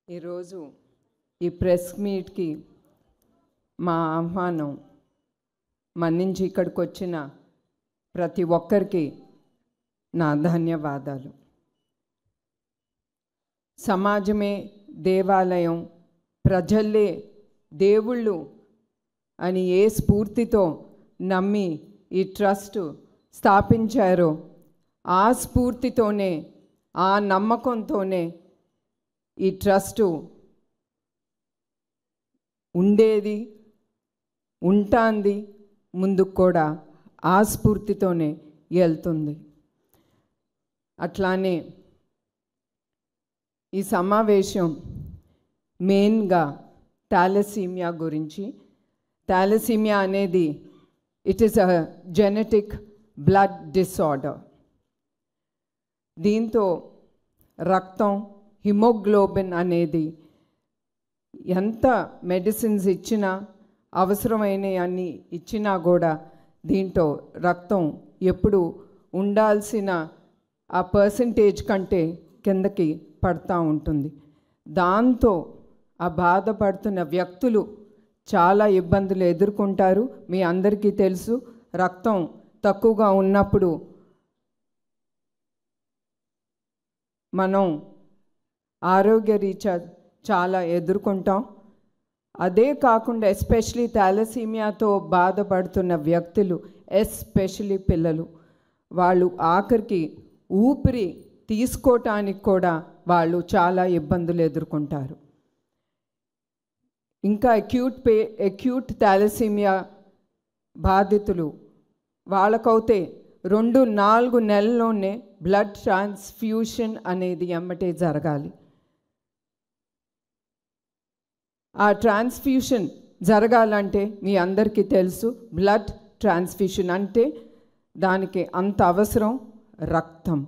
ఈరోజు ఈ ప్రెస్ మీట్కి మా ఆహ్వానం మన్నించి ఇక్కడికి వచ్చిన ప్రతి ఒక్కరికి నా ధన్యవాదాలు. సమాజమే దేవాలయం, ప్రజలే దేవుళ్ళు అని ఏ స్ఫూర్తితో నమ్మి ఈ ట్రస్ట్ స్థాపించారో ఆ స్ఫూర్తితోనే, ఆ నమ్మకంతోనే ఈ ట్రస్టు ఉండేది, ఉంటాంది, ముందుకు కూడా ఆ స్ఫూర్తితోనే వెళ్తుంది. అట్లానే ఈ సమావేశం మెయిన్గా థాలసీమియా గురించి. థాలసీమియా అనేది it is a genetic blood disorder. దీంతో రక్తం, హిమోగ్లోబిన్ అనేది ఎంత మెడిసిన్స్ ఇచ్చినా, అవసరమైన అన్ని ఇచ్చినా కూడా దీంట్లో రక్తం ఎప్పుడు ఉండాల్సిన ఆ పర్సంటేజ్ కంటే కిందకి పడతా ఉంటుంది. దాంతో ఆ బాధపడుతున్న వ్యక్తులు చాలా ఇబ్బందులు ఎదుర్కొంటారు. మీ అందరికీ తెలుసు, రక్తం తక్కువగా ఉన్నప్పుడు మనం ఆరోగ్యరీత్యా చాలా ఎదుర్కొంటాం. అదే కాకుండా ఎస్పెషలీ థాలసీమియాతో బాధపడుతున్న వ్యక్తులు, ఎస్పెషలీ పిల్లలు, వాళ్ళు ఆఖరికి ఊపిరి తీసుకోవటానికి కూడా వాళ్ళు చాలా ఇబ్బందులు ఎదుర్కొంటారు. ఇంకా అక్యూట్ థాలసీమియా బాధితులు వాళ్ళకైతే 2-4 నెలల్లోనే బ్లడ్ ట్రాన్స్ఫ్యూషన్ అనేది ఎమ్మటే జరగాలి. ఆ ట్రాన్స్ఫ్యూషన్ జరగాలంటే మీ అందరికీ తెలుసు, బ్లడ్ ట్రాన్స్ఫ్యూషన్ అంటే దానికి అంత అవసరం రక్తం.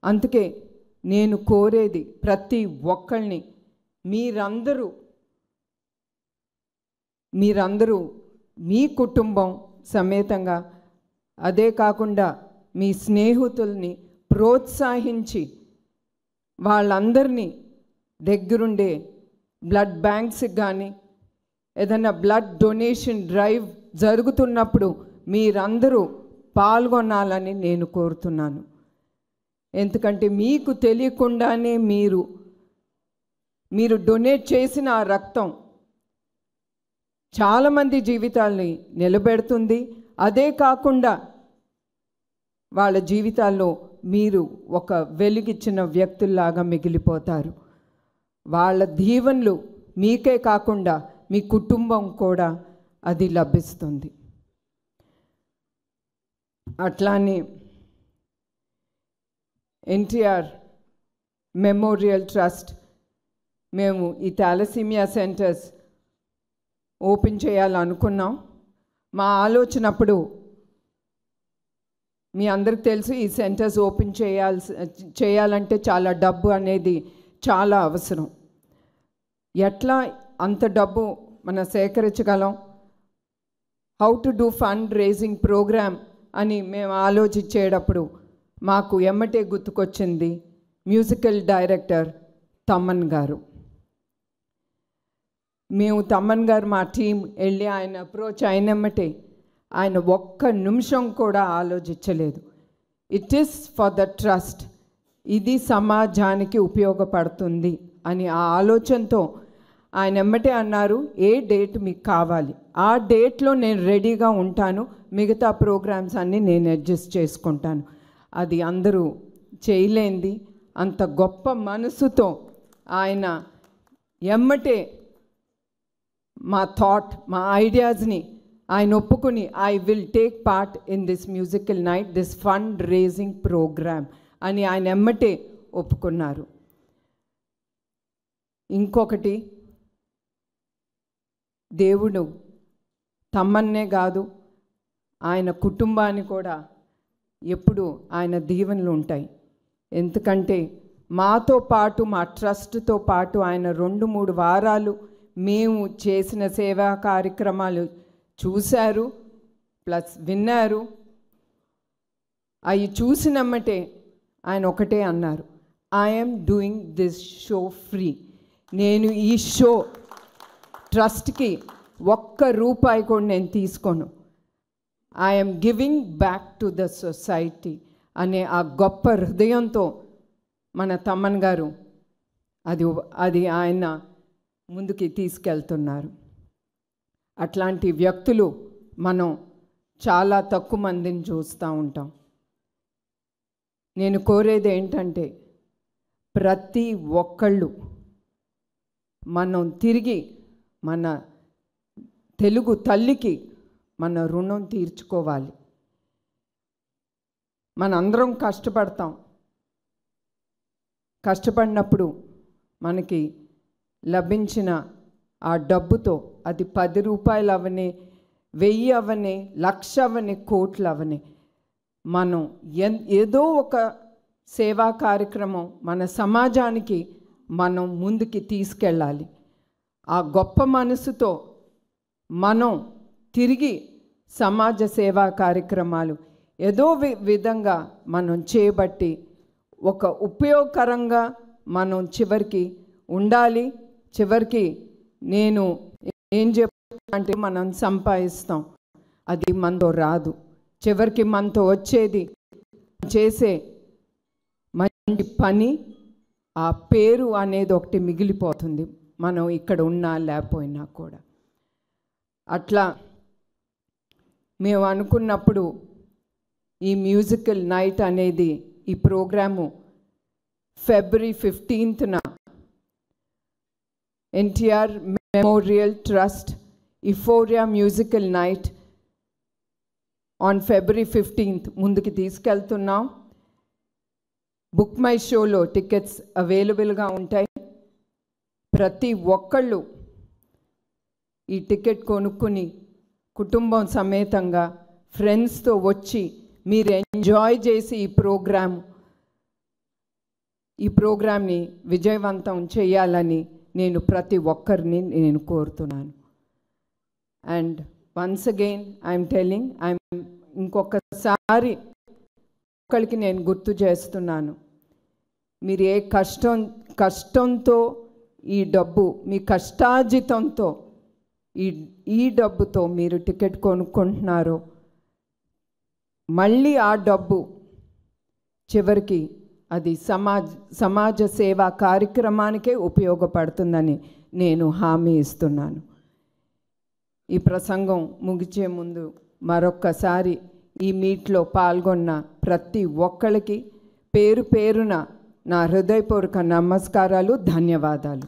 అందుకే నేను కోరేది ప్రతి ఒక్కళ్ళని, మీరందరూ మీ కుటుంబం సమేతంగా, అదే కాకుండా మీ స్నేహితుల్ని ప్రోత్సహించి వాళ్ళందరినీ దగ్గరుండే బ్లడ్ బ్యాంక్స్కి కానీ ఏదైనా బ్లడ్ డొనేషన్ డ్రైవ్ జరుగుతున్నప్పుడు మీరందరూ పాల్గొనాలని నేను కోరుతున్నాను. ఎందుకంటే మీకు తెలియకుండానే మీరు డొనేట్ చేసిన ఆ రక్తం చాలామంది జీవితాల్ని నిలబెడుతుంది. అదే కాకుండా వాళ్ళ జీవితాల్లో మీరు ఒక వెలుగిచ్చిన వ్యక్తుల్లాగా మిగిలిపోతారు. వాళ్ళ దీవెనలు మీకే కాకుండా మీ కుటుంబం కూడా అది లభిస్తుంది. అట్లానే ఎన్టీఆర్ మెమోరియల్ ట్రస్ట్ మేము ఈ థాలసీమియా సెంటర్స్ ఓపెన్ చేయాలనుకున్నాం. మా ఆలోచన అప్పుడు మీ అందరికి తెలుసు, ఈ సెంటర్స్ ఓపెన్ చేయాలంటే చాలా డబ్బు అనేది చాలా అవసరం. ఎట్లా అంత డబ్బు మనం సేకరించగలం? How to do fund raising programme అని మేము ఆలోచించేటప్పుడు మాకు ఎమ్మటే గుర్తుకొచ్చింది మ్యూజికల్ డైరెక్టర్ తమ్మన్ గారు. మేము తమ్మన్ గారు మా టీం వెళ్ళి ఆయన అప్రోచ్ అయినమ్మటే ఆయన ఒక్క నిమిషం కూడా ఆలోచించలేదు. It is for the trust, ఇది సమాజానికి ఉపయోగపడుతుంది అని ఆ ఆలోచనతో ఆయన ఎమ్మటే అన్నారు, ఏ డేట్ మీకు కావాలి ఆ డేట్లో నేను రెడీగా ఉంటాను, మిగతా ప్రోగ్రామ్స్ అన్నీ నేను అడ్జస్ట్ చేసుకుంటాను. అది అందరూ చేయలేంది. అంత గొప్ప మనసుతో ఆయన ఎమ్మటే మా ఐడియాస్ని ఆయన ఒప్పుకుని I will take part in this musical night, this fund raising programme అని ఆయన ఎమ్మటే ఒప్పుకున్నారు. ఇంకొకటి, దేవుడు తమ్మన్నే కాదు ఆయన కుటుంబాన్ని కూడా ఎప్పుడు ఆయన దీవెనలు ఉంటాయి. ఎందుకంటే మాతో పాటు, మా ట్రస్ట్తో పాటు ఆయన 2-3 వారాలు మేము చేసిన సేవా కార్యక్రమాలు చూశారు, ప్లస్ విన్నారు. అవి చూసినమ్మటే ఆయన ఒకటే అన్నారు, I'm doing this show free. నేను ఈ షో ట్రస్ట్కి ₹1 కూడా నేను తీసుకోను. I'm giving back to the society అనే ఆ గొప్ప హృదయంతో మన తమ్మన్ గారు అది ఆయన ముందుకి తీసుకెళ్తున్నారు. అట్లాంటి వ్యక్తులు మనం చాలా తక్కువ మందిని చూస్తూ ఉంటాం. నేను కోరేది ఏంటంటే ప్రతి ఒక్కళ్ళు మనం తిరిగి మన తెలుగు తల్లికి మన రుణం తీర్చుకోవాలి. మనందరం కష్టపడతాం. కష్టపడినప్పుడు మనకి లభించిన ఆ డబ్బుతో అది ₹10 అవని, 1000 అవని, 1,00,000 అవని, కోట్లు అవని, మనం ఏదో ఒక సేవా కార్యక్రమం మన సమాజానికి మనం ముందుకి తీసుకెళ్ళాలి. ఆ గొప్ప మనసుతో మనం తిరిగి సమాజ సేవా కార్యక్రమాలు ఏదో విధంగా మనం చేయబట్టి ఒక ఉపయోగకరంగా మనం చివరికి ఉండాలి. చివరికి నేను ఏం చెప్పాలంటే మనం సంపాదిస్తాం, అది మనతో రాదు. చివరికి మనతో వచ్చేది చేసే మంచి పని, ఆ పేరు అనేది ఒకటి మిగిలిపోతుంది, మనం ఇక్కడ ఉన్నా లేకపోయినా కూడా. అట్లా మేము అనుకున్నప్పుడు ఈ మ్యూజికల్ నైట్ అనేది ఈ programme February 15th NTR Memorial Trust Euphoria Musical Night on February 15th ముందుకు తీసుకెళ్తున్నాం. బుక్ మై షోలో టికెట్స్ అవైలబుల్గా ఉంటాయి. ప్రతి ఒక్కళ్ళు ఈ టికెట్ కొనుక్కుని కుటుంబం సమేతంగా ఫ్రెండ్స్తో వచ్చి మీరు ఎంజాయ్ చేసి ఈ ప్రోగ్రామ్ని విజయవంతం చేయాలని నేను ప్రతి ఒక్కరిని నేను కోరుతున్నాను. And once again I'm telling, ఇంకొకసారి ఒక్కరికి నేను గుర్తు చేస్తున్నాను, మీరు ఏ కష్టంతో ఈ డబ్బు, మీ కష్టార్జితంతో ఈ డబ్బుతో మీరు టికెట్ కొనుక్కుంటున్నారో, మళ్ళీ ఆ డబ్బు చివరికి అది సమాజ సేవా కార్యక్రమానికే ఉపయోగపడుతుందని నేను హామీ ఇస్తున్నాను. ఈ ప్రసంగం ముగిచే ముందు మరొక్కసారి ఈ మీట్లో పాల్గొన్న ప్రతి ఒక్కరికి పేరు పేరున నా హృదయపూర్వక నమస్కారాలు, ధన్యవాదాలు.